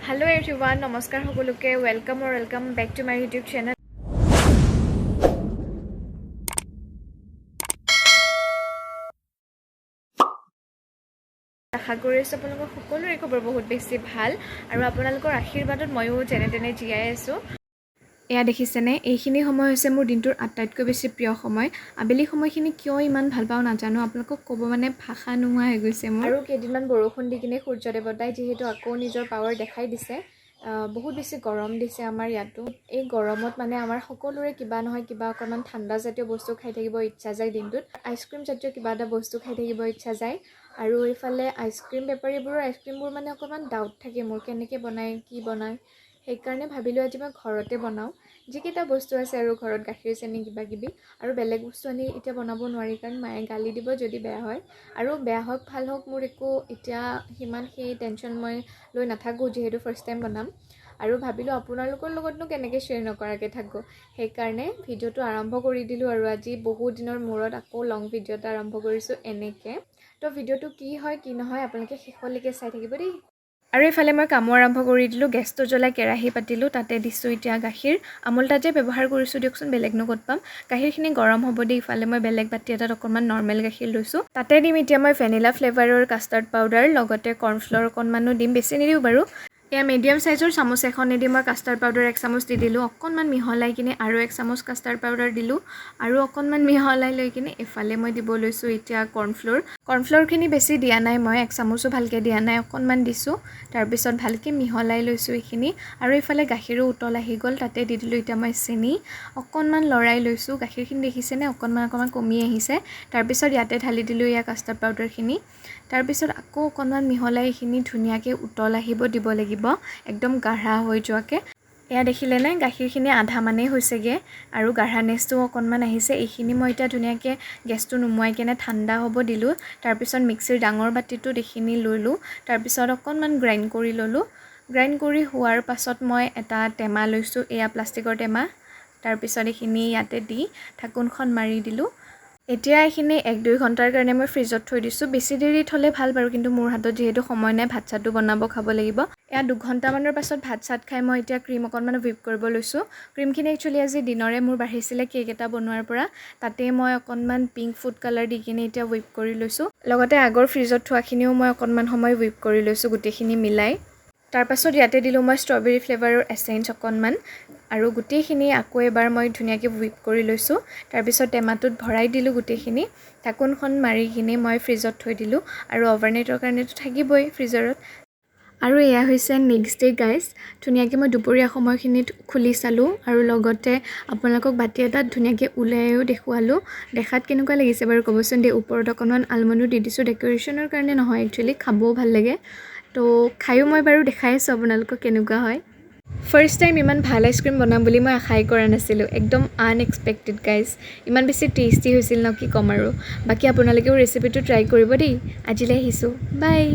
Hello everyone, নমস্কাৰ সকলোকে welcome back to my YouTube channel. আশা কৰিছো আপোনালোকৰ সকলোৰে খবৰ বহুত বেছি ভাল আৰু আপোনালোকৰ আশীৰ্বাদত ময়ো যেনে তেনে জীয়াই আছো। এয়া দেখিছেনে এইখিনি সময় হৈছে মোৰ দিনটোৰ আটাইতকৈ বেছি প্ৰিয় সময়। আবেলি সময়খিনি কিয় ইমান ভাল পাওঁ নাজানো, আপোনালোকক ক'ব মানে ভাষা নোহোৱা হৈ গৈছে মোৰ। আৰু কেইদিনমান বৰষুণ দি কিনে সূৰ্য দেৱতাই যিহেতু আকৌ নিজৰ পাৱাৰ দেখাই দিছে, বহুত বেছি গৰম দিছে আমাৰ ইয়াতো। এই গৰমত মানে আমাৰ সকলোৰে কিবা নহয় কিবা অকণমান ঠাণ্ডা জাতীয় বস্তু খাই থাকিব ইচ্ছা যায় দিনটোত। আইচক্ৰীম জাতীয় কিবা এটা বস্তু খাই থাকিব ইচ্ছা যায়। আৰু এইফালে আইচক্ৰীম বেপাৰীবোৰৰ আইচক্ৰীমবোৰ মানে অকণমান ডাউট থাকে মোৰ, কেনেকৈ বনায় কি বনায়। সেইকাৰণে ভাবিলোঁ আজি মই ঘৰতে বনাওঁ। যিকেইটা বস্তু আছে আৰু ঘৰত গাখীৰ চেনি কিবা কিবি, আৰু বেলেগ বস্তু আনি এতিয়া বনাব নোৱাৰি কাৰণ মায়ে গালি দিব যদি বেয়া হয়। আৰু বেয়া হওক ভাল হওক মোৰ একো এতিয়া সিমান সেই টেনশ্যন মই লৈ নাথাকোঁ, যিহেতু ফাৰ্ষ্ট টাইম বনাম। আৰু ভাবিলোঁ আপোনালোকৰ লগতনো কেনেকৈ শ্বেয়াৰ নকৰাকৈ থাকোঁ, সেইকাৰণে ভিডিঅ'টো আৰম্ভ কৰি দিলোঁ। আৰু আজি বহুত দিনৰ মূৰত আকৌ লং ভিডিঅ' এটা আৰম্ভ কৰিছোঁ এনেকৈ। তো ভিডিঅ'টো কি হয় কি নহয় আপোনালোকে শেষলৈকে চাই থাকিব দেই। আৰু এইফালে মই কামো আৰম্ভ কৰি দিলোঁ। গেছটো জ্বলাই কেৰাহী পাতিলোঁ, তাতে দিছোঁ এতিয়া গাখীৰ। আমুল তাজে ব্যৱহাৰ কৰিছোঁ দিয়কচোন, বেলেগনো ক'ত পাম। গাখীৰখিনি গৰম হ'ব দি ইফালে মই বেলেগ বাতি এটাত অকণমান নৰ্মেল গাখীৰ লৈছোঁ। তাতে দিম এতিয়া মই ভেনিলা ফ্লেভাৰৰ কাষ্টাৰ্ড পাউডাৰ, লগতে কৰ্ণফ্ল'ৰ অকণমানো দিম, বেছি নিদিওঁ বাৰু। এয়া মিডিয়াম চাইজৰ চামুচ এখনেদি মই কাষ্টাৰ্ড পাউডাৰ 1 চামুচ দি দিলোঁ। অকণমান মিহলাই কিনে আৰু 1 চামুচ কাষ্টাৰ্ড পাউডাৰ দিলোঁ, আৰু অকণমান মিহলাই লৈ কিনে এফালে মই দিব লৈছোঁ এতিয়া কৰ্ণফ্ল'ৰ। কৰ্ণফ্ল'ৰখিনি বেছি দিয়া নাই মই, 1 চামুচো ভালকৈ দিয়া নাই, অকণমান দিছোঁ। তাৰপিছত ভালকৈ মিহলাই লৈছোঁ এইখিনি। আৰু এইফালে গাখীৰো উতল আহি গ'ল, তাতে দি দিলোঁ এতিয়া মই চেনি। অকণমান লৰাই লৈছোঁ, গাখীৰখিনি দেখিছেনে অকণমান কমি আহিছে। তাৰপিছত ইয়াতে ঢালি দিলোঁ এয়া কাষ্টাৰ্ড পাউডাৰখিনি। তাৰপিছত আকৌ অকণমান মিহলাই এইখিনি ধুনীয়াকৈ উতল আহিব দিব লাগিব, একদম গাঢ়া হৈ যোৱাকৈ। এয়া দেখিলেনে গাখীৰখিনি আধা মানেই হৈছেগৈ আৰু গাঢ়ানেছটো অকণমান আহিছে। এইখিনি মই এতিয়া ধুনীয়াকৈ গেছটো নুমুৱাই কিনে ঠাণ্ডা হ'ব দিলোঁ। তাৰপিছত মিক্সিৰ ডাঙৰ বাতিটোত এইখিনি ল'লোঁ, তাৰপিছত অকণমান গ্ৰাইণ্ড কৰি ল'লোঁ। গ্ৰাইণ্ড কৰি হোৱাৰ পাছত মই এটা টেমা লৈছোঁ, এয়া প্লাষ্টিকৰ টেমা। তাৰপিছত এইখিনি ইয়াতে দি ঢাকোনখন মাৰি দিলোঁ। এতিয়া এইখিনি 1-2 ঘণ্টাৰ কাৰণে মই ফ্ৰিজত থৈ দিছোঁ। বেছি দেৰি থ'লে ভাল বাৰু, কিন্তু মোৰ হাতত যিহেতু সময় নাই, ভাত চাতো বনাব খাব লাগিব। এয়া 2 ঘণ্টামানৰ পাছত ভাত চাত খাই মই এতিয়া ক্ৰীম অকণমান হুইপ কৰিব লৈছোঁ। ক্ৰীমখিনি একচুৱেলি আজি দিনৰে মোৰ বাঢ়িছিলে কেক এটা বনোৱাৰ পৰা, তাতে মই অকণমান পিংক ফুড কালাৰ দি কিনে এতিয়া হুইপ কৰি লৈছোঁ। লগতে আগৰ ফ্ৰিজত থোৱাখিনিও মই অকণমান সময় হুইপ কৰি লৈছোঁ গোটেইখিনি মিলাই। তাৰপাছত ইয়াতে দিলোঁ মই ষ্ট্ৰবেৰী ফ্লেভাৰৰ এছেঞ্চ অকণমান, আৰু গোটেইখিনি আকৌ এবাৰ মই ধুনীয়াকৈ হুইপ কৰি লৈছোঁ। তাৰপিছত টেমাটোত ভৰাই দিলোঁ গোটেইখিনি, ঢাকোনখন মাৰি কিনে মই ফ্ৰিজত থৈ দিলোঁ। আৰু অভাৰনাইটৰ কাৰণেতো থাকিবই ফ্ৰিজাৰত। আৰু এয়া হৈছে নেক্সট ডে গাইজ। ধুনীয়াকৈ মই দুপৰীয়া সময়খিনিত খুলি চালোঁ, আৰু লগতে আপোনালোকক বাতি এটাত ধুনীয়াকৈ ওলাইও দেখুৱালোঁ। দেখাত কেনেকুৱা লাগিছে বাৰু ক'বচোন দেই। ওপৰত অকণমান আলমণ্ডো দি দিছোঁ, ডেক'ৰেশ্যনৰ কাৰণে নহয় একচুৱেলি, খাবও ভাল লাগে। তো খায়ো মই বাৰু দেখাই আছোঁ আপোনালোকক কেনেকুৱা হয়। ফাৰ্ষ্ট টাইম ইমান ভাল আইচক্ৰীম বনাম বুলি মই আশাই কৰা নাছিলোঁ, একদম আনএক্সপেক্টেড গাইজ। ইমান বেছি টেষ্টি হৈছিল ন, কি ক'ম আৰু। বাকী আপোনালোকেও ৰেচিপিটো ট্ৰাই কৰিব দেই। আজিলৈ আহিছোঁ, বাই।